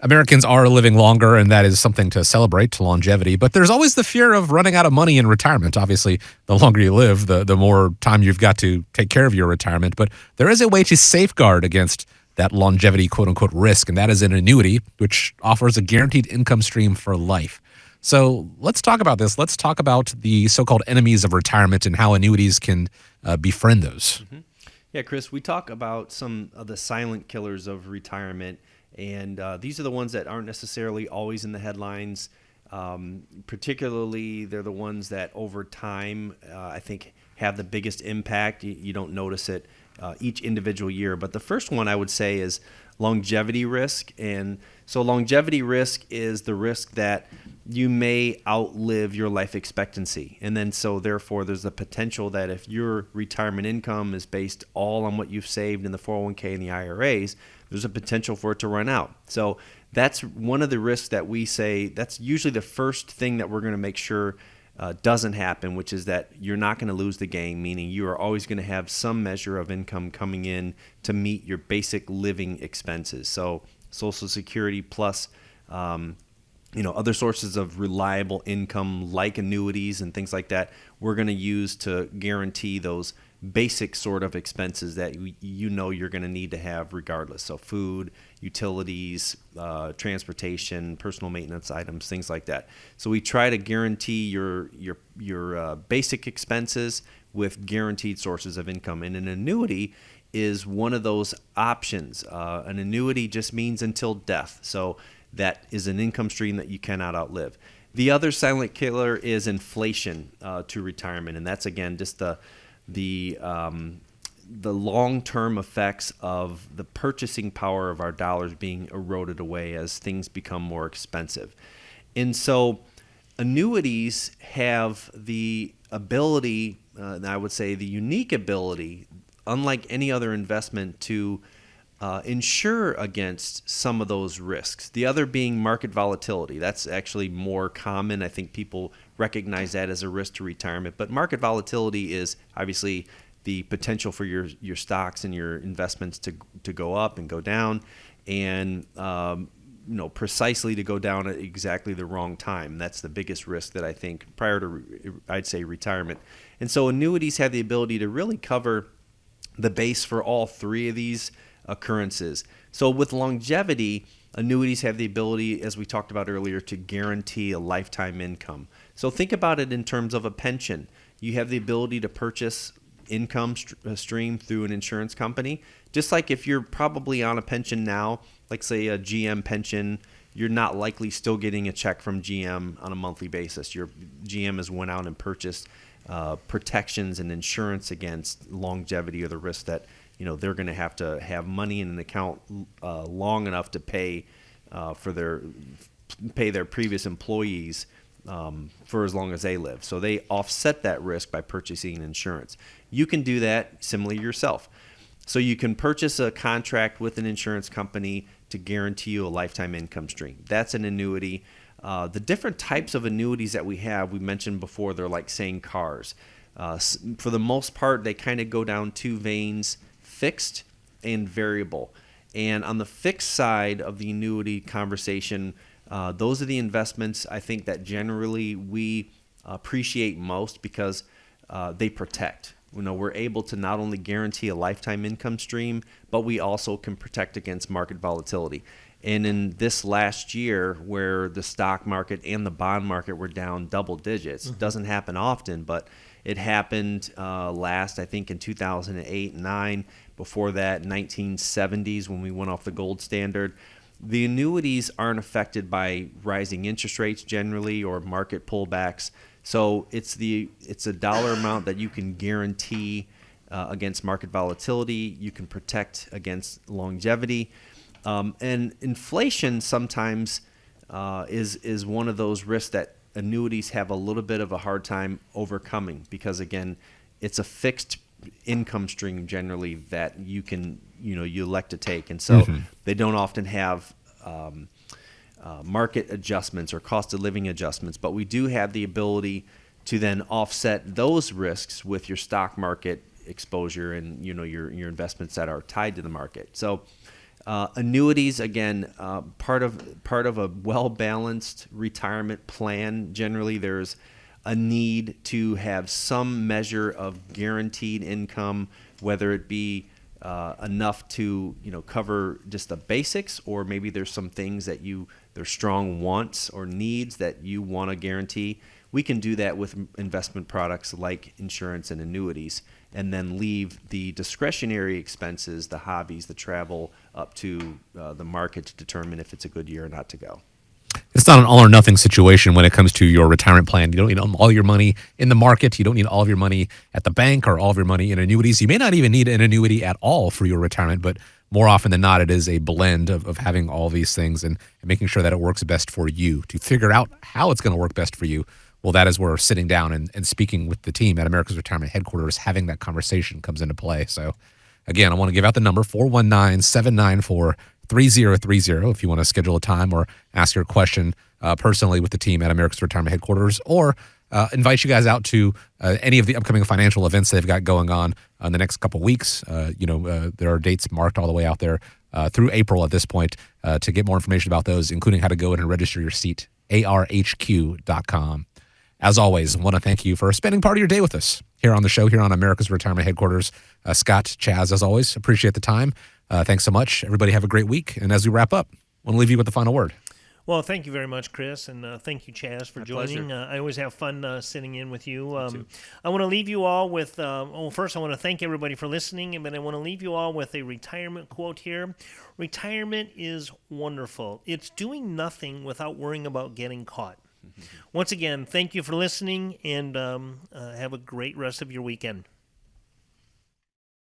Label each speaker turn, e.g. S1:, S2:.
S1: Americans are living longer, and that is something to celebrate, to longevity. But there's always the fear of running out of money in retirement. Obviously, the longer you live, the more time you've got to take care of your retirement. But there is a way to safeguard against that longevity, quote unquote, risk, and that is an annuity, which offers a guaranteed income stream for life. So let's talk about this. Let's talk about the so called enemies of retirement and how annuities can befriend those.
S2: Yeah, Chris, we talk about some of the silent killers of retirement, and these are the ones that aren't necessarily always in the headlines. Particularly, they're the ones that over time, I think, have the biggest impact. You don't notice it each individual year. But the first one I would say is longevity risk. And so longevity risk is the risk that you may outlive your life expectancy. And then so therefore there's the potential that if your retirement income is based all on what you've saved in the 401k and the IRAs, there's a potential for it to run out. So that's one of the risks that we say that's usually the first thing that we're going to make sure doesn't happen, which is that you're not going to lose the game, meaning you are always going to have some measure of income coming in to meet your basic living expenses. So Social Security plus other sources of reliable income like annuities and things like that, we're going to use to guarantee those basic sort of expenses that you're going to need to have regardless. So food, utilities, transportation, personal maintenance items, things like that. So we try to guarantee your basic expenses with guaranteed sources of income. And an annuity is one of those options. An annuity just means until death. So that is an income stream that you cannot outlive. The other silent killer is inflation to retirement, and that's again just the long-term effects of the purchasing power of our dollars being eroded away as things become more expensive. And so annuities have the ability, and I would say the unique ability, unlike any other investment, to insure against some of those risks. The other being market volatility. That's actually more common. I think people recognize that as a risk to retirement. But market volatility is obviously the potential for your stocks and your investments to go up and go down, and precisely to go down at exactly the wrong time. That's the biggest risk that I think prior to, I'd say, retirement. And so annuities have the ability to really cover the base for all three of these occurrences. So with longevity, annuities have the ability, as we talked about earlier, to guarantee a lifetime income. So think about it in terms of a pension. You have the ability to purchase income stream through an insurance company. Just like if you're probably on a pension now, like say a GM pension, you're not likely still getting a check from GM on a monthly basis. Your GM has went out and purchased protections and insurance against longevity or the risk that they're going to have money in an account long enough to pay their previous employees for as long as they live. So they offset that risk by purchasing insurance. You can do that similarly yourself. So you can purchase a contract with an insurance company to guarantee you a lifetime income stream. That's an annuity. The different types of annuities that we have, we mentioned before, they're like saying cars. For the most part, they kind of go down two veins: fixed and variable. And on the fixed side of the annuity conversation, those are the investments I think that generally we appreciate most because they protect. We're able to not only guarantee a lifetime income stream, but we also can protect against market volatility. And in this last year, where the stock market and the bond market were down double digits, doesn't happen often, but it happened last, I think, in 2008 and 9. Before that, 1970s, when we went off the gold standard. The annuities aren't affected by rising interest rates generally or market pullbacks. So it's a dollar amount that you can guarantee against market volatility. You can protect against longevity. And inflation sometimes is one of those risks that annuities have a little bit of a hard time overcoming because, again, it's a fixed income stream generally that you elect to take. And so they don't often have market adjustments or cost of living adjustments, but we do have the ability to then offset those risks with your stock market exposure and your investments that are tied to the market. So Annuities, again, part of a well-balanced retirement plan. Generally, there's a need to have some measure of guaranteed income, whether it be enough to cover just the basics, or maybe there's some things that there's strong wants or needs that you want to guarantee. We can do that with investment products like insurance and annuities, and then leave the discretionary expenses, the hobbies, the travel, up to the market to determine if it's a good year or not to go.
S1: It's not an all or nothing situation when it comes to your retirement plan. You don't need all your money in the market. You don't need all of your money at the bank or all of your money in annuities. You may not even need an annuity at all for your retirement, but more often than not, it is a blend of having all these things and making sure that it works best for you. To figure out how it's going to work best for you, well, that is where sitting down and speaking with the team at America's Retirement Headquarters, having that conversation comes into play. So, again, I want to give out the number, 419-794-3030, if you want to schedule a time or ask your question personally with the team at America's Retirement Headquarters, or invite you guys out to any of the upcoming financial events they've got going on in the next couple weeks. There are dates marked all the way out there through April at this point to get more information about those, including how to go in and register your seat, arhq.com. As always, I want to thank you for spending part of your day with us here on the show, here on America's Retirement Headquarters. Scott, Chaz, as always, appreciate the time. Thanks so much. Everybody have a great week. And as we wrap up, I want to leave you with the final word.
S3: Well, thank you very much, Chris, and thank you, Chaz, for joining. I always have fun sitting in with you. I want to leave you all with, first I want to thank everybody for listening, but I want to leave you all with a retirement quote here. Retirement is wonderful. It's doing nothing without worrying about getting caught. Once again, thank you for listening, and have a great rest of your weekend.